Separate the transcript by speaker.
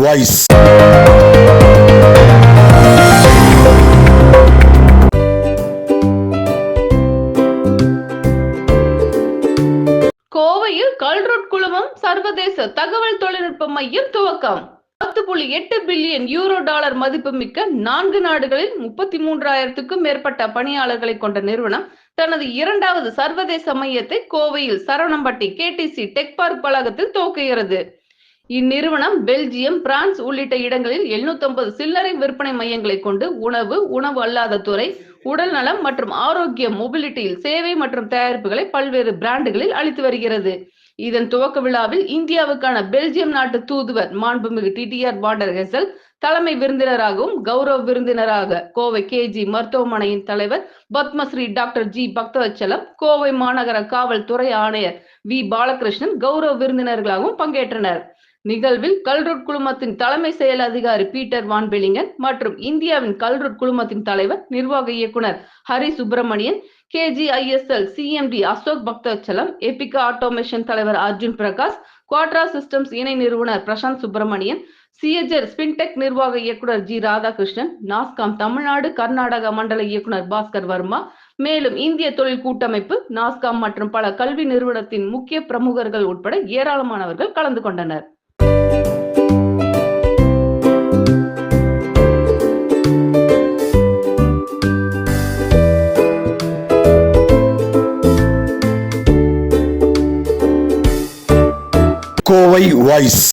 Speaker 1: Voice.
Speaker 2: கோவையில் கல்ருட் குழுமம் சர்வதேச தகவல் தொழில்நுட்ப மையம் துவக்கம். 10.8 பில்லியன் யூரோ மதிப்புமிக்க 4 நாடுகளில் 33,000க்கும் மேற்பட்ட பணியாளர்களை கொண்ட நிறுவனம் தனது 2வது சர்வதேச மையத்தை கோவையில் சரவணம்பட்டி KTC டெக் பார்க் வளாகத்தில் துவக்குகிறது. இந்நிறுவனம் பெல்ஜியம், பிரான்ஸ் உள்ளிட்ட இடங்களில் 750 சில்லறை விற்பனை மையங்களை கொண்டு உணவு அல்லாத துறை, உடல் நலம் மற்றும் ஆரோக்கியம், மொபிலிட்டியில் சேவை மற்றும் தயாரிப்புகளை பல்வேறு பிராண்டுகளில் அளித்து வருகிறது. இதன் துவக்க விழாவில் இந்தியாவுக்கான பெல்ஜியம் நாட்டு தூதுவர் மாண்புமிகு TTR வாண்டர் ஹெசல் தலைமை விருந்தினராகவும், கௌரவ விருந்தினராக கோவை KG மருத்துவமனையின் தலைவர் பத்மஸ்ரீ டாக்டர் G பக்தவச்சலம், கோவை மாநகர காவல்துறை ஆணையர் V பாலகிருஷ்ணன் கௌரவ விருந்தினர்களாகவும் பங்கேற்றனர். நிகழ்வில் கல்ருட் குழுமத்தின் தலைமை செயல் அதிகாரி பீட்டர் வான் பெலிங்கன் மற்றும் இந்தியாவின் கல்ருட் குழுமத்தின் தலைவர், நிர்வாக இயக்குனர் Hari Subramanian, KGISL CMD Ashok Bakthavachalam, Epica automation தலைவர் அர்ஜுன் பிரகாஷ், குவாட்ரா சிஸ்டம்ஸ் இணை நிறுவனர் பிரசாந்த் சுப்பிரமணியன், சிஎஜர் ஸ்பின்டெக் நிர்வாக இயக்குனர் G ராதாகிருஷ்ணன், நாஸ்காம் தமிழ்நாடு கர்நாடகா மண்டல இயக்குனர் பாஸ்கர் வர்மா, மேலும் இந்திய தொழில் கூட்டமைப்பு, நாஸ்காம் மற்றும் பல கல்வி நிறுவனத்தின் முக்கிய பிரமுகர்கள் உட்பட ஏராளமானவர்கள் கலந்து கொண்டனர்.
Speaker 1: கோவை வாய்ஸ்.